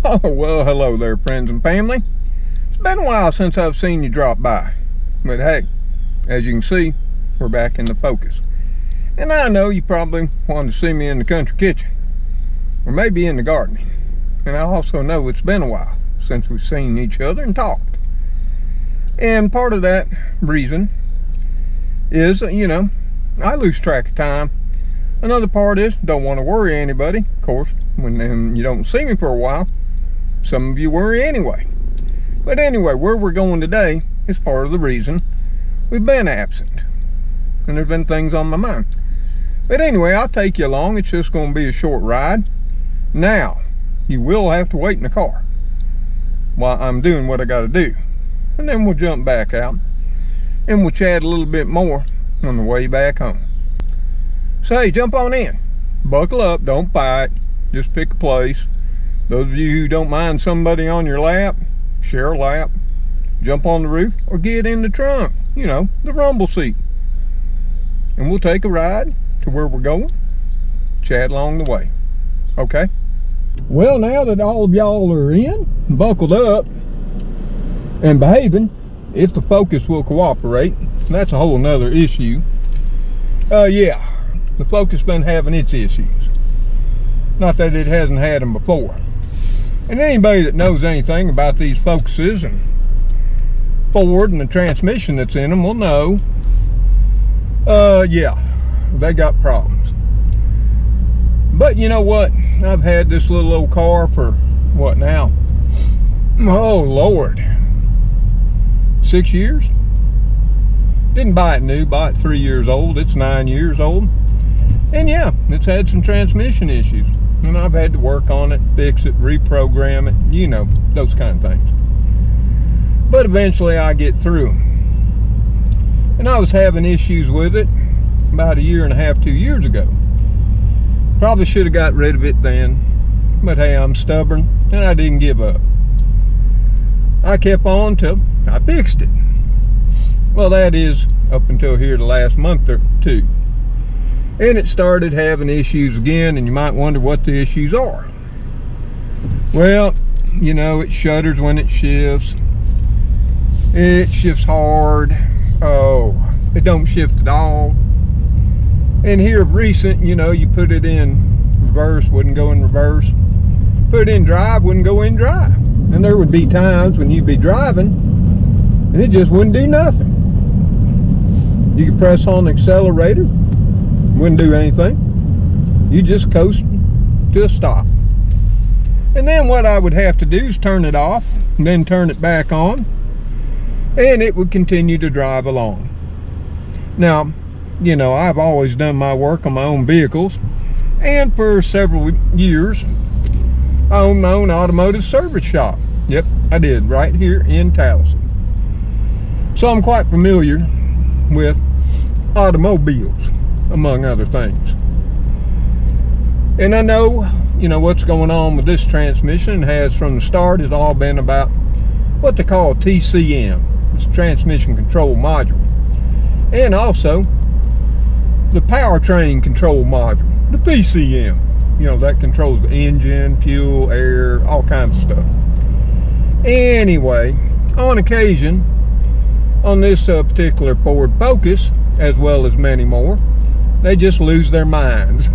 Oh, well, hello there, friends and family. It's been a while since I've seen you drop by. But hey, as you can see, we're back in the focus. And I know you probably wanted to see me in the country kitchen, or maybe in the gardening. And I also know it's been a while since we've seen each other and talked. And part of that reason is, I lose track of time. Another part is, don't want to worry anybody. Of course, when you don't see me for a while, some of you worry anyway. But anyway, where we're going today is part of the reason we've been absent. And there's been things on my mind. But anyway, I'll take you along. It's just going to be a short ride. Now, you will have to wait in the car while I'm doing what I got to do. And then we'll jump back out and we'll chat a little bit more on the way back home. So hey, jump on in. Buckle up, don't fight. Just pick a place. Those of you who don't mind somebody on your lap, share a lap, jump on the roof, or get in the trunk, the rumble seat. And we'll take a ride to where we're going, chat along the way. Okay? Well, now that all of y'all are in, buckled up, and behaving, if the focus will cooperate, that's a whole nother issue. Yeah, the focus been having its issues. Not that it hasn't had them before. And anybody that knows anything about these focuses and Ford and the transmission that's in them will know, yeah, they got problems. But you know what? I've had this little old car for, what now? Oh, Lord. 6 years? Didn't buy it new, bought it 3 years old. It's 9 years old. And yeah, it's had some transmission issues. And I've had to work on it, fix it, reprogram it, those kind of things. But eventually I get through them. And I was having issues with it about 1.5 years, 2 years ago. Probably should have got rid of it then. But hey, I'm stubborn and I didn't give up. I kept on till I fixed it. Well, that is up until here the last month or two. And it started having issues again, and you might wonder what the issues are. Well, it shudders when it shifts. It shifts hard. Oh, it don't shift at all. And here recent, you put it in reverse, wouldn't go in reverse. Put it in drive, wouldn't go in drive. And there would be times when you'd be driving, and it just wouldn't do nothing. You could press on the accelerator, wouldn't do anything. You just coast to a stop. And then what I would have to do is turn it off and then turn it back on, and it would continue to drive along. Now, I've always done my work on my own vehicles, and for several years I owned my own automotive service shop. Yep, I did, right here in Towson. So I'm quite familiar with automobiles, among other things. And I know, what's going on with this transmission. Has from the start. It's all been about what they call TCM. It's Transmission Control Module. And also the Powertrain Control Module, the PCM. That controls the engine, fuel, air, all kinds of stuff. Anyway, on occasion, on this particular Ford Focus, as well as many more, they just lose their minds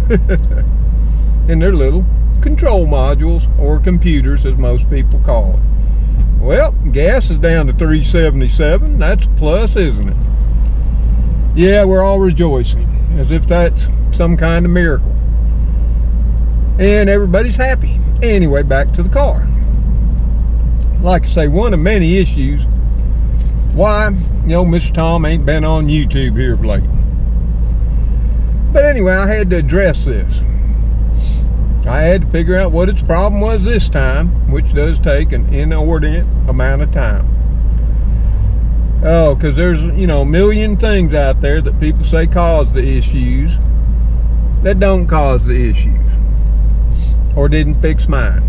in their little control modules, or computers as most people call it. Well, gas is down to 377. That's a plus, isn't it? Yeah, we're all rejoicing as if that's some kind of miracle. And everybody's happy. Anyway, back to the car. Like I say, one of many issues why, Mr. Tom ain't been on YouTube here of late. But anyway, I had to address this. I had to figure out what its problem was this time, which does take an inordinate amount of time. Oh, because there's, a million things out there that people say cause the issues that don't cause the issues, or didn't fix mine.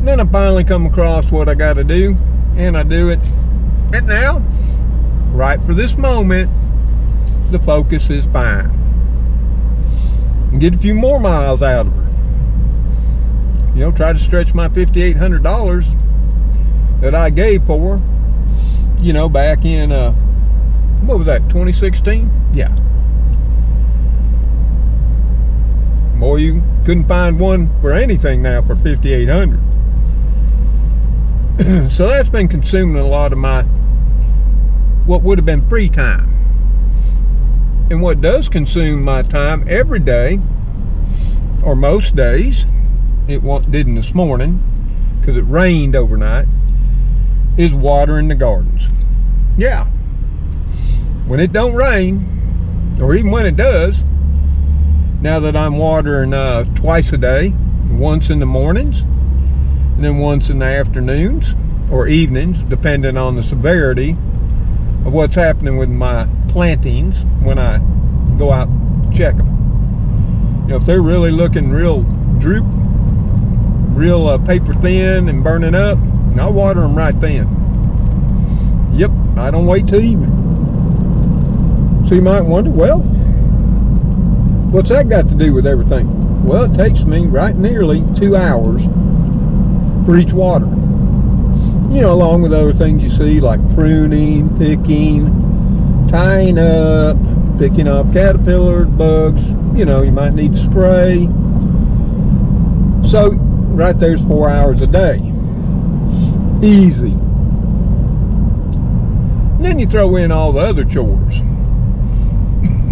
And then I finally come across what I got to do, and I do it. And now, right for this moment, the Focus is fine. And get a few more miles out of her. you know, try to stretch my $5,800 that I gave for, you know, back in, what was that, 2016? Yeah. Boy, you couldn't find one for anything now for $5,800. So that's been consuming a lot of my, what would have been free time. And what does consume my time every day, or most days, it didn't this morning because it rained overnight, is watering the gardens. Yeah. When it don't rain, or even when it does, now that I'm watering twice a day, once in the mornings, and then once in the afternoons or evenings, depending on the severity of what's happening with my plantings when I go out to check them. You know, if they're really looking real droop, real paper thin and burning up, I'll water them right then. Yep, I don't wait till evening. So you might wonder, well, what's that got to do with everything? Well, it takes me right nearly 2 hours for each water. You know, along with other things you see like pruning, picking, tying up, picking off caterpillars, bugs. You know, you might need to spray. So right there's 4 hours a day. Easy. And then you throw in all the other chores.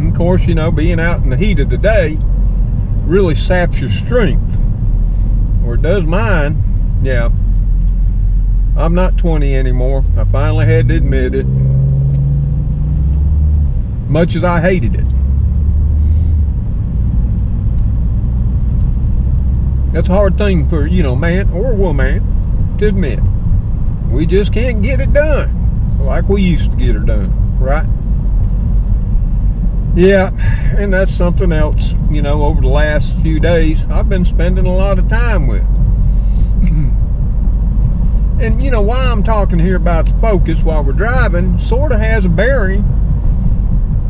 Of course, you know, being out in the heat of the day really saps your strength. Or it does mine. Yeah. I'm not 20 anymore. I finally had to admit it. Much as I hated it. That's a hard thing for, you know, man or woman to admit. We just can't get it done like we used to get it done, right? Yeah, and that's something else, you know, over the last few days I've been spending a lot of time with. And you know, why I'm talking here about the focus while we're driving sort of has a bearing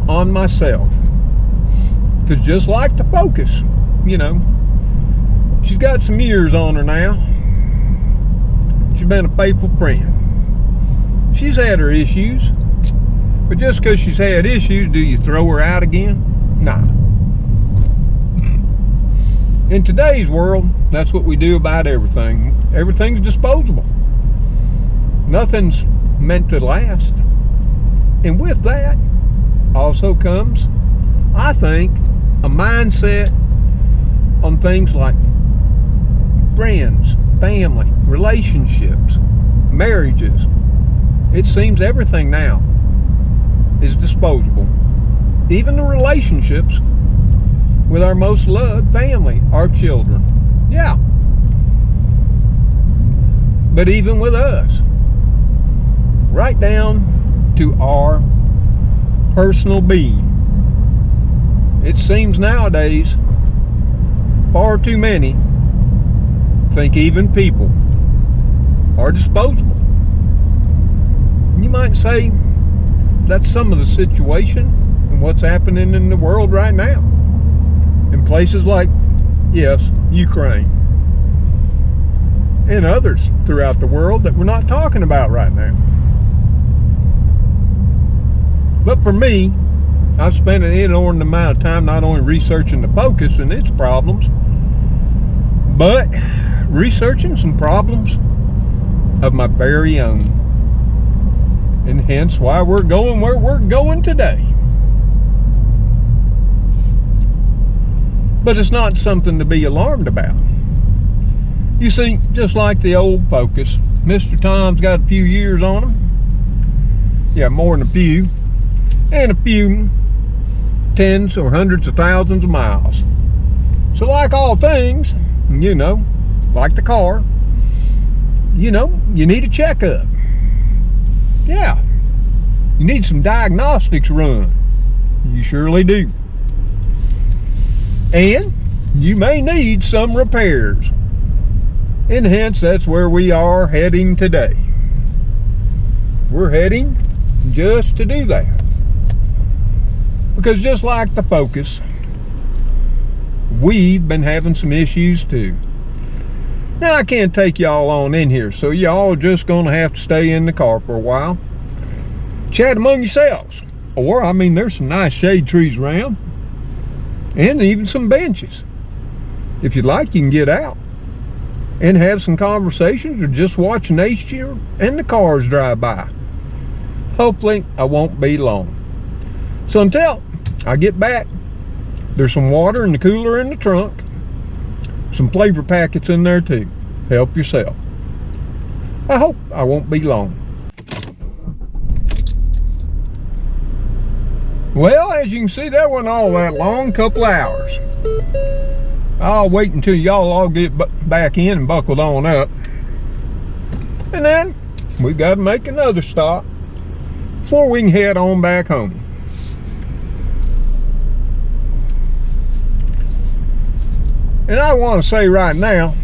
on myself. Because just like the focus, you know, she's got some years on her now. She's been a faithful friend. She's had her issues. But just because she's had issues, do you throw her out again? Nah. In today's world, that's what we do about everything. Everything's disposable. Nothing's meant to last. And with that also comes, I think, a mindset on things like friends, family, relationships, marriages. It seems everything now is disposable. Even the relationships with our most loved family, our children. Yeah. But even with us, right down to our personal being, it seems nowadays far too many think even people are disposable. You might say that's some of the situation and what's happening in the world right now. In places like, yes, Ukraine. And others throughout the world that we're not talking about right now. But for me, I've spent an inordinate amount of time not only researching the focus and its problems, but researching some problems of my very own. And hence why we're going where we're going today. But it's not something to be alarmed about. You see, just like the old focus, Mr. Tom's got a few years on him. Yeah, more than a few. And a few tens or hundreds of thousands of miles. So like all things, you know, like the car, you know, you need a checkup. Yeah, you need some diagnostics run. You surely do. And you may need some repairs. And hence, that's where we are heading today. We're heading just to do that. Because just like the focus, we've been having some issues too. Now I can't take y'all on in here, so y'all just gonna have to stay in the car for a while. Chat among yourselves. Or, I mean, there's some nice shade trees around. And even some benches. If you'd like, you can get out and have some conversations or just watch nature and the cars drive by. Hopefully, I won't be long. So until I get back, there's some water in the cooler in the trunk. Some flavor packets in there too. Help yourself. I hope I won't be long. Well, as you can see, that wasn't all that long, couple hours. I'll wait until y'all all get back in and buckled on up. And then we got to make another stop before we can head on back home. And I want to say right now,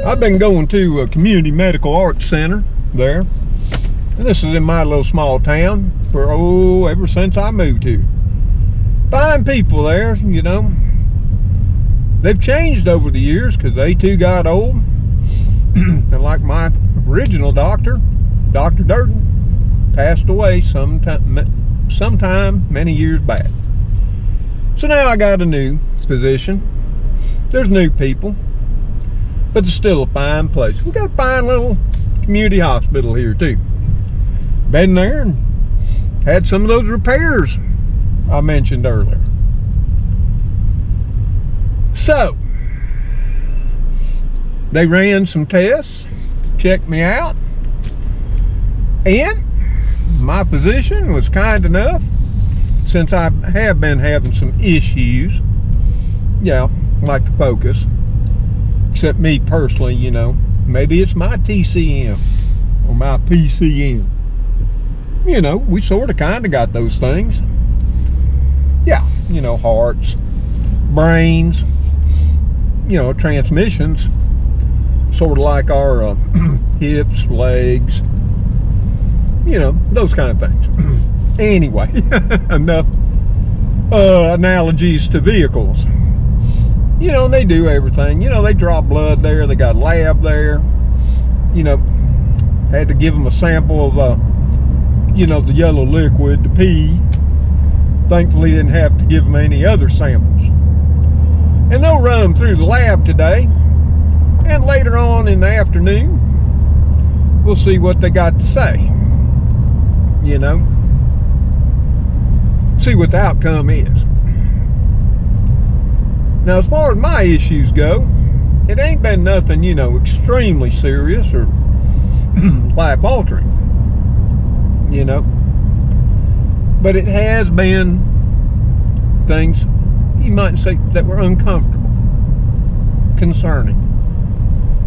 I've been going to a community medical arts center there. And this is in my little small town for, ever since I moved here. Fine people there, you know. They've changed over the years because they too got old. And like my original doctor, Dr. Durden, passed away sometime many years back. So now I got a new physician. There's new people, but it's still a fine place. We got a fine little community hospital here too. Been there and had some of those repairs I mentioned earlier. So, they ran some tests, checked me out, and my physician was kind enough, since I have been having some issues, like to focus, except me personally, you know, maybe it's my TCM or my PCM. You know, we sort of kind of got those things. Yeah, you know, hearts, brains, you know, transmissions, sort of like our hips, legs, you know, those kind of things. Anyway, enough analogies to vehicles. You know, they do everything. You know, they draw blood there. They got a lab there. You know, had to give them a sample of, you know, the yellow liquid, the pee. Thankfully, didn't have to give them any other samples. And they'll run them through the lab today. And later on in the afternoon, we'll see what they got to say. You know, see what the outcome is. Now, as far as my issues go, it ain't been nothing, you know, extremely serious or life-altering, you know. But it has been things, you might say, that were uncomfortable, concerning.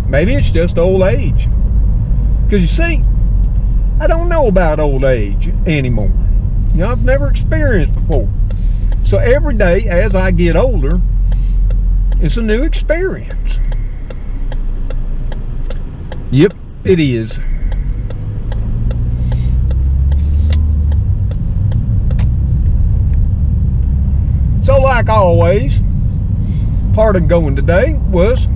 Maybe it's just old age. Because you see, I don't know about old age anymore. You know, I've never experienced before. So every day as I get older, it's a new experience. Yep, it is. So like always, part of going today was,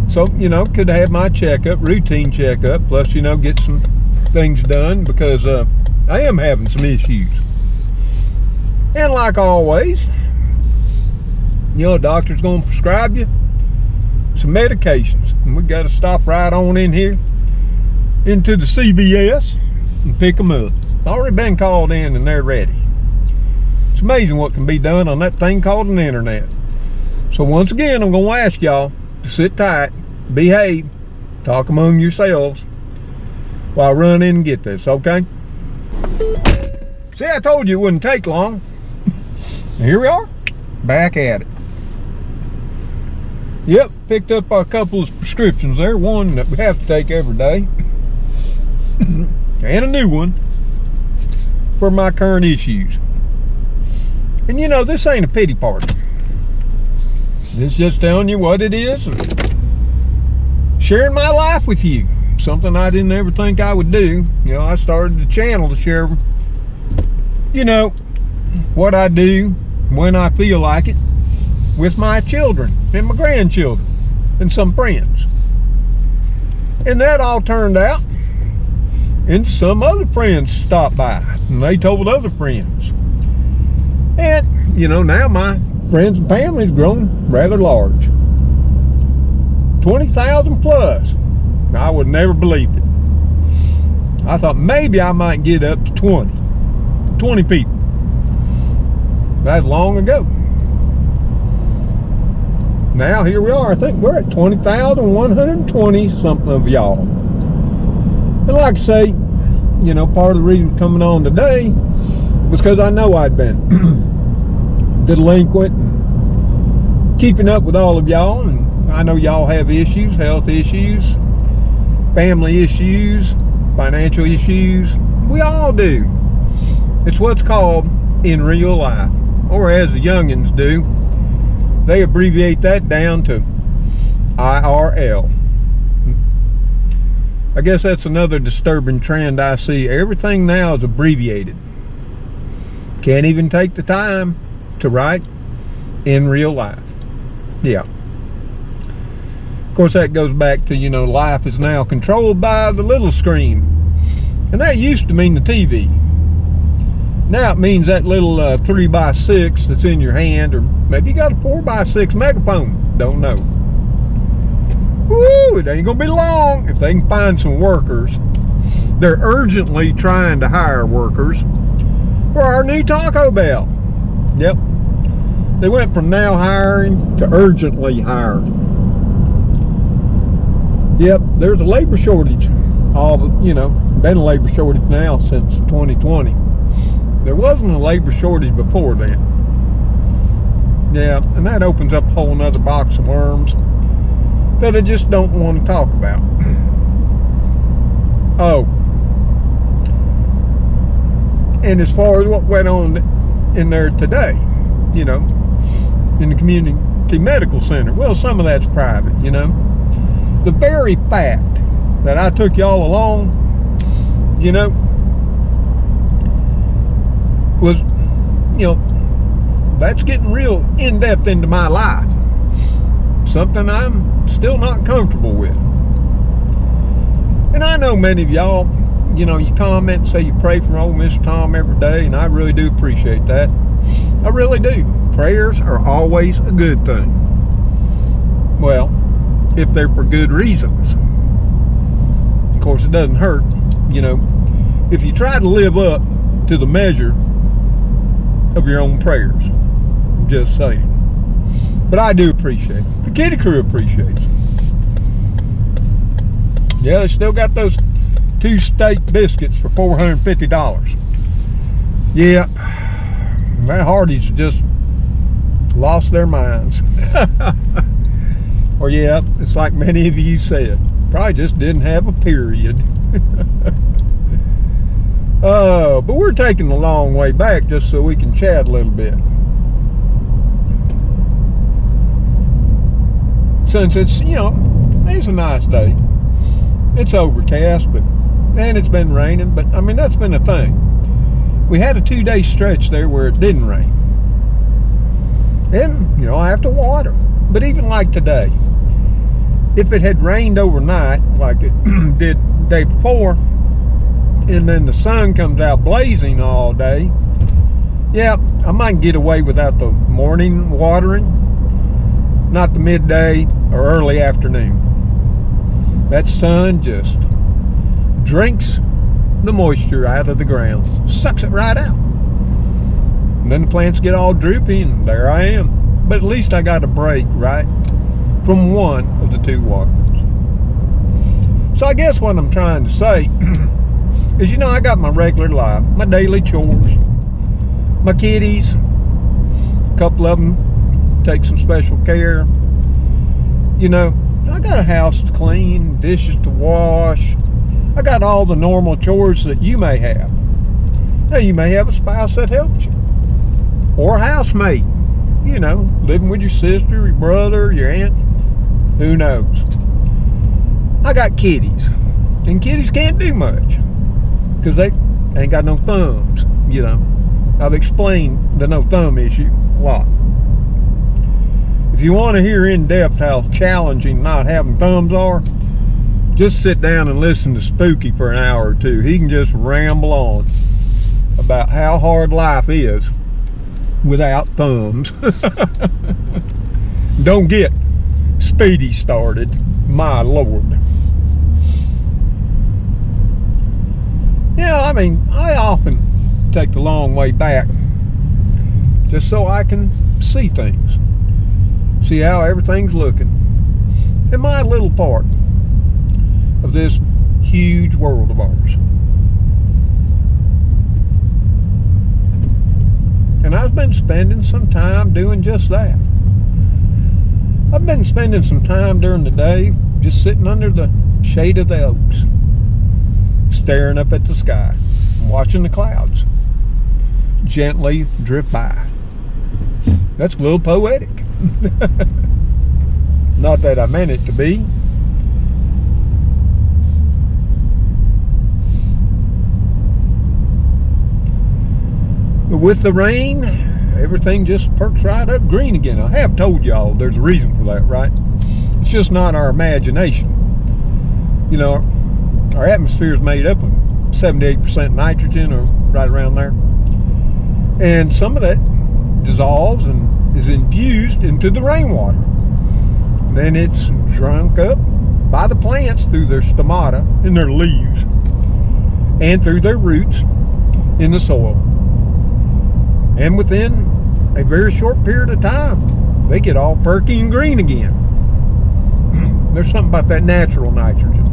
so, you know, could have my checkup, routine checkup, plus, you know, get some things done because I am having some issues. And like always, you know, a doctor's going to prescribe you some medications. And we got to stop right on in here into the CVS and pick them up. Already been called in and they're ready. It's amazing what can be done on that thing called an internet. So once again, I'm going to ask y'all to sit tight, behave, talk among yourselves while I run in and get this, okay? See, I told you it wouldn't take long. Here we are, back at it. Yep, picked up a couple of prescriptions there. One that we have to take every day. And a new one for my current issues. And you know, this ain't a pity party. It's just telling you what it is. Sharing my life with you. Something I didn't ever think I would do. You know, I started the channel to share, you know, what I do when I feel like it with my children and my grandchildren. and some friends. And that all turned out, and some other friends stopped by, and they told other friends. And, you know, now my friends and family's grown rather large. 20,000 plus. I would never believed it. I thought maybe I might get up to 20 people. That's long ago. Now here we are. I think we're at 20,120 something of y'all. And like I say, you know, part of the reason coming on today was because I know I'd been delinquent and keeping up with all of y'all, and I know y'all have issues, health issues, family issues, financial issues. We all do. It's what's called in real life, or as the youngins do, they abbreviate that down to IRL. I guess that's another disturbing trend I see. Everything now is abbreviated. Can't even take the time to write in real life. Yeah. Of course, that goes back to, you know, life is now controlled by the little screen. And that used to mean the TV. Now it means that little 3x6 that's in your hand, or maybe you got a 4x6 megaphone. Don't know. Woo, it ain't gonna be long if they can find some workers. They're urgently trying to hire workers for our new Taco Bell. Yep. They went from now hiring to urgently hiring. Yep, there's a labor shortage. You know, been a labor shortage now since 2020. There wasn't a labor shortage before then. Yeah, and that opens up a whole nother box of worms that I just don't want to talk about. Oh, and as far as what went on in there today, you know, in the community medical center, well, some of that's private, you know. The very fact that I took y'all along, you know, was, you know, that's getting real in-depth into my life. Something I'm still not comfortable with. And I know many of y'all, you know, you comment and say you pray for old Mr. Tom every day, and I really do appreciate that. I really do. Prayers are always a good thing. Well, if they're for good reasons. Of course, it doesn't hurt, you know, if you try to live up to the measure of your own prayers. Just saying. But I do appreciate it. The kitty crew appreciates it. Yeah, they still got those 2 steak biscuits for $450. Yeah, that Hardee's just lost their minds. Or yeah, it's like many of you said, probably just didn't have a period. But we're taking the long way back just so we can chat a little bit. Since it's, you know, it's a nice day. It's overcast, and it's been raining, but I mean, that's been a thing. We had a 2-day stretch there where it didn't rain. And, you know, I have to water. But even like today, if it had rained overnight, like it did the day before, and then the sun comes out blazing all day, yeah, I might get away without the morning watering, not the midday or early afternoon. That sun just drinks the moisture out of the ground, sucks it right out. And then the plants get all droopy, and there I am. But at least I got a break, right, from one of the 2 waterings. So I guess what I'm trying to say is, you know, I got my regular life, my daily chores, my kitties, a couple of them take some special care. You know, I got a house to clean, dishes to wash. I got all the normal chores that you may have. Now, you may have a spouse that helps you, or a housemate, you know, living with your sister, your brother, your aunt, who knows. I got kitties, and kitties can't do much because they ain't got no thumbs, you know. I've explained the no thumb issue a lot. If you want to hear in depth how challenging not having thumbs are, just sit down and listen to Spooky for an hour or two. He can just ramble on about how hard life is without thumbs. Don't get Speedy started, my Lord. Yeah, I mean, I often take the long way back just so I can see things, see how everything's looking in my little part of this huge world of ours. And I've been spending some time doing just that. I've been spending some time during the day just sitting under the shade of the oaks, staring up at the sky, watching the clouds gently drift by. That's a little poetic. Not that I meant it to be. But with the rain, everything just perks right up green again. I have told y'all there's a reason for that, right? It's just not our imagination. You know, our atmosphere is made up of 78% nitrogen, or right around there. And some of that dissolves and is infused into the rainwater. Then it's drunk up by the plants through their stomata, in their leaves, and through their roots in the soil. And within a very short period of time, they get all perky and green again. There's something about that natural nitrogen.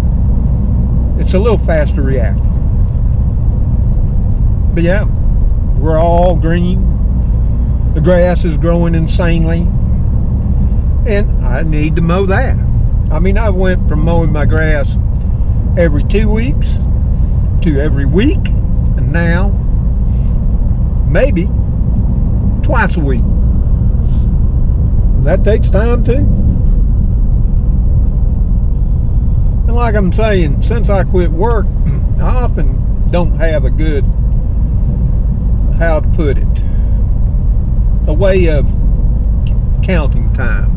It's a little faster reacting. But yeah, we're all green. The grass is growing insanely. And I need to mow that. I mean, I went from mowing my grass every 2 weeks to every week. And now, maybe twice a week. That takes time too. And like I'm saying, since I quit work, I often don't have a good, how to put it, a way of counting time.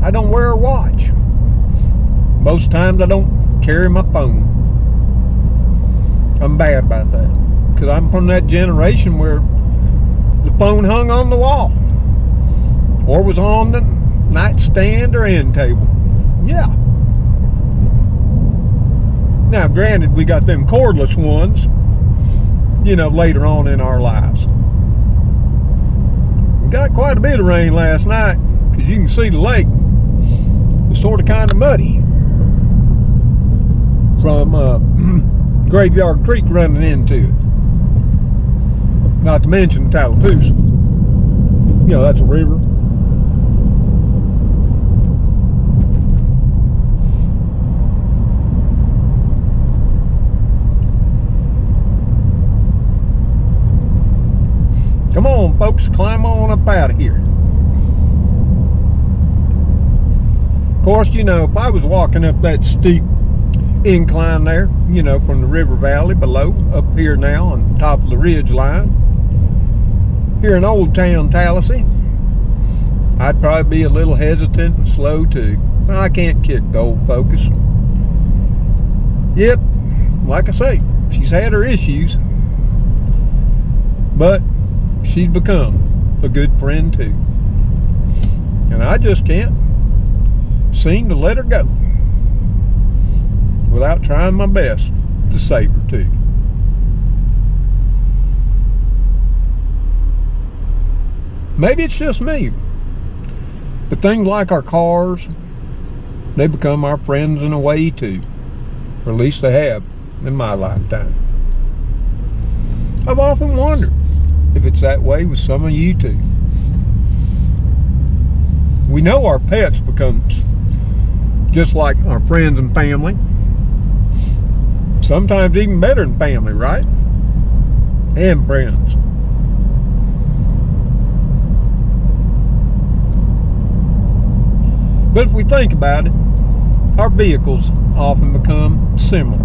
I don't wear a watch. Most times I don't carry my phone. I'm bad about that, because I'm from that generation where the phone hung on the wall or was on the nightstand or end table. Yeah. Now, granted, we got them cordless ones, you know, later on in our lives. We got quite a bit of rain last night, because you can see the lake is sort of kind of muddy from Graveyard Creek running into it. Not to mention Tallapoosa. You know, that's a river. Come on, folks, climb on up out of here. Of course, you know, if I was walking up that steep incline there, you know, from the river valley below, up here now on top of the ridge line, here in Old Town Tallahassee, I'd probably be a little hesitant and slow too. I can't kick the old focus. Yep, like I say, she's had her issues, but she's become a good friend too. And I just can't seem to let her go without trying my best to save her too. Maybe it's just me, but things like our cars, they become our friends in a way too, or at least they have in my lifetime. I've often wondered if it's that way with some of you too. We know our pets become just like our friends and family, sometimes even better than family, right? And friends. But if we think about it, our vehicles often become similar.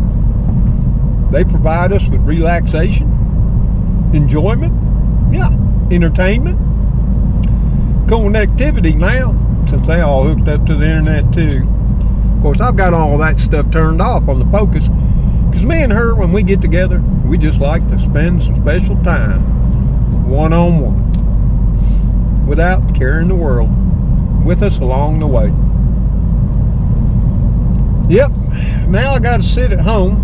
They provide us with relaxation, enjoyment, yeah, entertainment, connectivity now, since they all hooked up to the internet too. Of course, I've got all that stuff turned off on the Focus, because me and her, when we get together, we just like to spend some special time one-on-one without carrying the world with us along the way. Yep, now I got to sit at home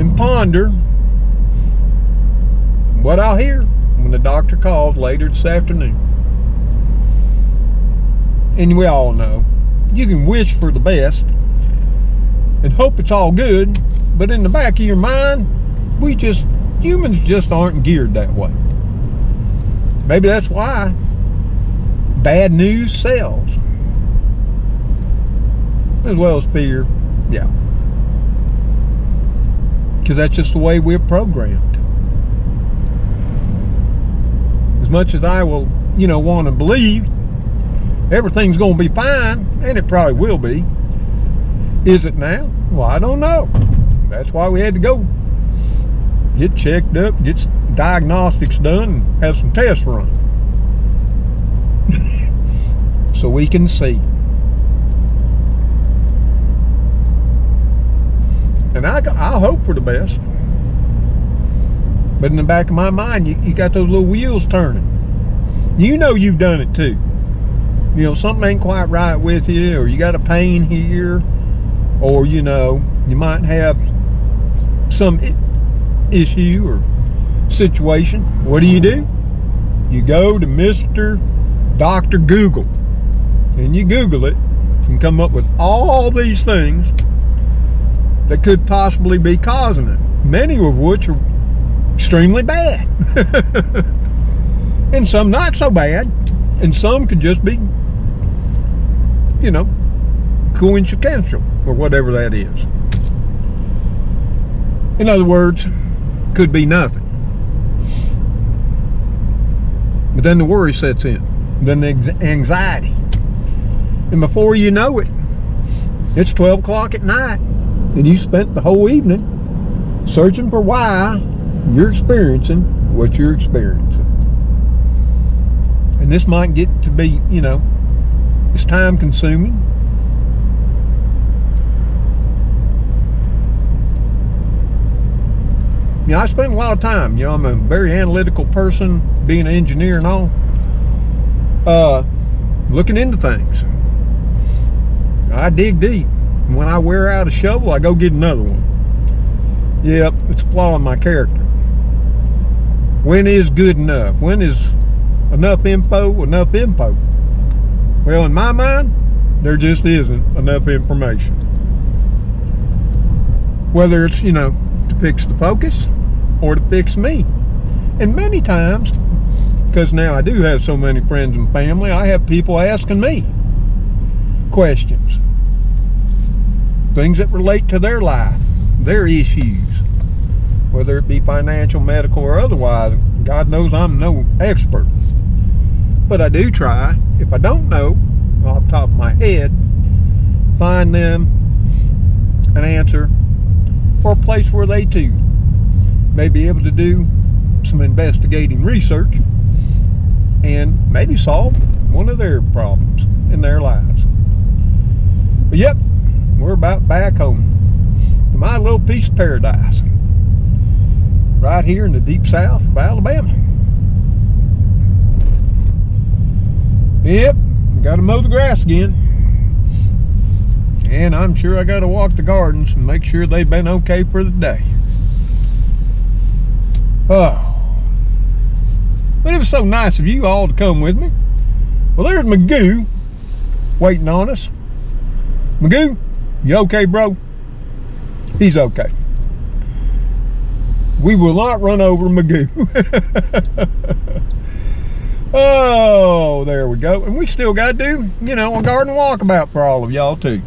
and ponder what I'll hear when the doctor calls later this afternoon. And we all know, you can wish for the best and hope it's all good, but in the back of your mind, humans just aren't geared that way. Maybe that's why bad news sells, as well as fear. Yeah, because that's just the way we're programmed. As much as I will, want to believe everything's going to be fine, and it probably will be. Is it now? Well, I don't know. That's why we had to go get checked up, get some diagnostics done, and have some tests run. So we can see. And I hope for the best. But in the back of my mind, you got those little wheels turning. You know you've done it too. Something ain't quite right with you, or you got a pain here, or you might have some issue or situation. What do? You go to Mr. Dr. Google, and you Google it and come up with all these things that could possibly be causing it, many of which are extremely bad. And some not so bad, and some could just be coincidental, or whatever that is. In other words, could be nothing. But then the worry sets in, then the anxiety. And before you know it, it's 12 o'clock at night, and you spent the whole evening searching for why you're experiencing what you're experiencing. And this might get to be, it's time consuming. I spend a lot of time, I'm a very analytical person, being an engineer and all, looking into things. I dig deep. When I wear out a shovel, I go get another one. Yep, it's a flaw in my character. When is good enough? When is enough info? Well, in my mind, there just isn't enough information. Whether it's, to fix the Focus or to fix me. And many times, because now I do have so many friends and family, I have people asking me questions. Things that relate to their life, their issues. Whether it be financial, medical, or otherwise. God knows I'm no expert. But I do try, if I don't know, off the top of my head, find them an answer or a place where they too may be able to do some investigating research and maybe solve one of their problems in their lives. But yep, we're about back home to my little piece of paradise right here in the deep south of Alabama. Yep, got to mow the grass again. And I'm sure I got to walk the gardens and make sure they've been okay for the day. Oh, but it was so nice of you all to come with me. Well, there's Magoo waiting on us. Magoo, you okay, bro? He's okay. We will not run over Magoo. Oh, there we go. And we still got to do, a garden walkabout for all of y'all too.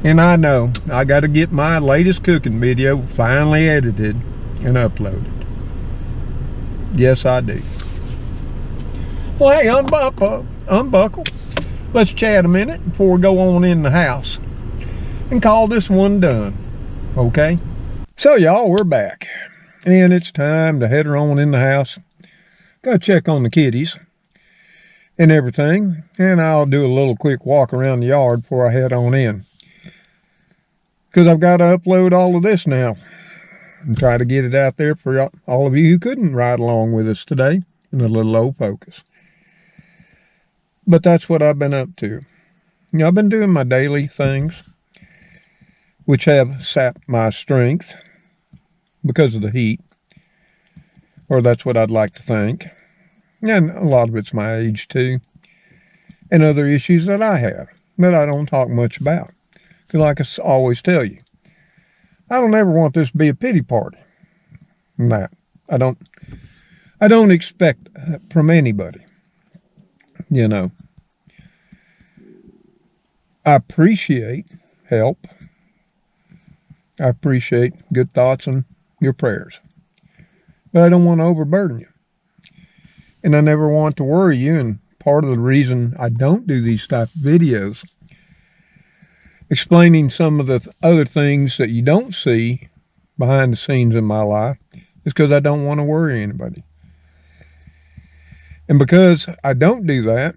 And I know I got to get my latest cooking video finally edited and uploaded. Yes, I do. Well, hey, unbuckle. Let's chat a minute before we go on in the house and call this one done. Okay? So, y'all, we're back. And it's time to head her on in the house. Gotta check on the kitties. and everything, and I'll do a little quick walk around the yard before I head on in. Because I've got to upload all of this now and try to get it out there for all of you who couldn't ride along with us today in a little low focus. But that's what I've been up to. You know, I've been doing my daily things, which have sapped my strength because of the heat, or that's what I'd like to think. And a lot of it's my age too, and other issues that I have that I don't talk much about. Because like I always tell you, I don't ever want this to be a pity party. That I don't expect from anybody. You know, I appreciate help. I appreciate good thoughts and your prayers. But I don't want to overburden you. And I never want to worry you. And part of the reason I don't do these type of videos, explaining some of the other things that you don't see behind the scenes in my life, is because I don't want to worry anybody. And because I don't do that,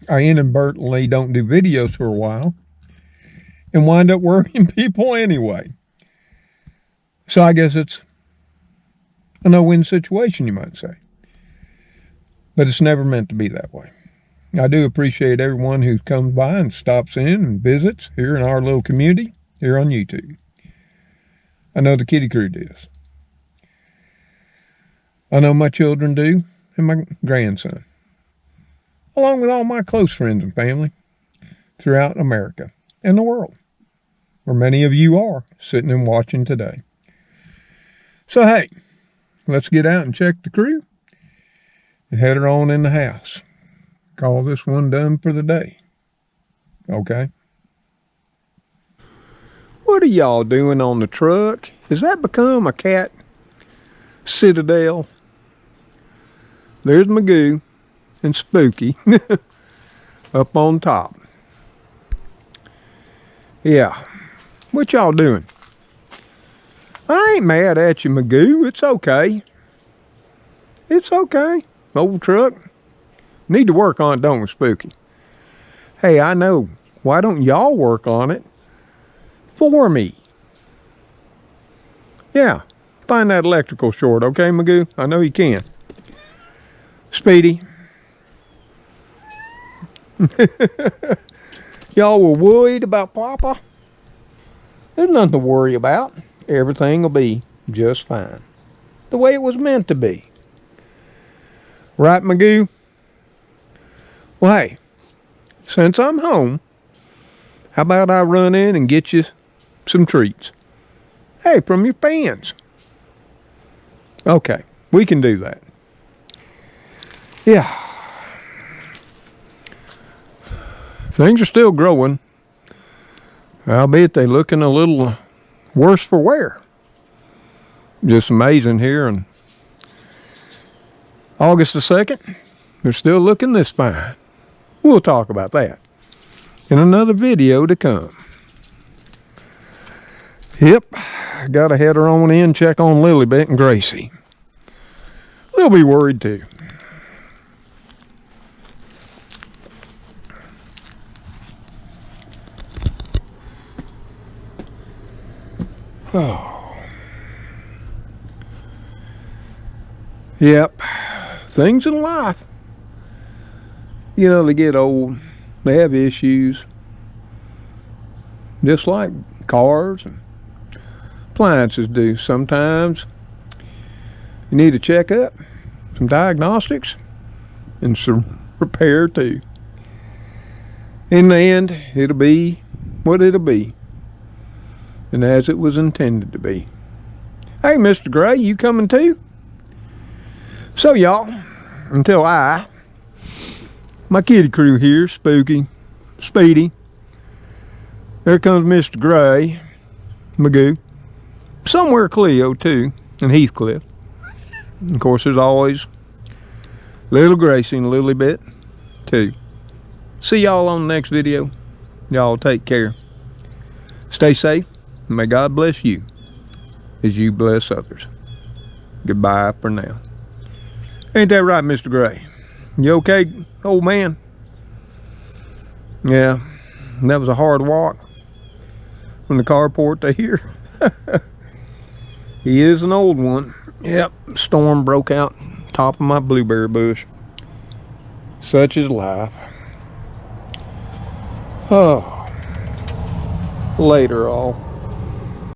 I inadvertently don't do videos for a while and wind up worrying people anyway. So I guess it's a no-win situation, you might say. But it's never meant to be that way. I do appreciate everyone who comes by and stops in and visits here in our little community here on YouTube. I know the kitty crew does. I know my children do, and my grandson, along with all my close friends and family throughout America and the world, where many of you are sitting and watching today. So hey, let's get out and check the crew and head her on in the house. Call this one done for the day. Okay? What are y'all doing on the truck? Has that become a cat citadel? There's Magoo and Spooky up on top. Yeah. What y'all doing? I ain't mad at you, Magoo. It's okay. It's okay. Old truck. Need to work on it, don't we, Spooky? Hey, I know. Why don't y'all work on it for me? Yeah. Find that electrical short, okay, Magoo? I know you can. Speedy. Y'all were worried about Papa? There's nothing to worry about. Everything will be just fine. The way it was meant to be. Right, Magoo? Well, hey, since I'm home, how about I run in and get you some treats? Hey, from your fans. Okay, we can do that. Yeah. Things are still growing, albeit they're looking a little worse for wear. Just amazing here on August the 2nd. They're still looking this fine. We'll talk about that in another video to come. Yep, gotta head her on in, check on Lilybet and Gracie. They'll be worried too. Oh. Yep, things in life. You know, they get old, they have issues, just like cars and appliances do. Sometimes you need a checkup, some diagnostics, and some repair too. In the end, it'll be what it'll be, and as it was intended to be. Hey, Mr. Gray, you coming too? So y'all, until my kitty crew here, Spooky, Speedy, there comes Mr. Gray, Magoo, somewhere Cleo too, and Heathcliff. And of course, there's always little Gracie and Lilybet too. See y'all on the next video. Y'all take care. Stay safe, and may God bless you as you bless others. Goodbye for now. Ain't that right, Mr. Gray? You okay, old man? Yeah, that was a hard walk from the carport to here. He is an old one. Yep, storm broke out top of my blueberry bush. Such is life. Oh, later all.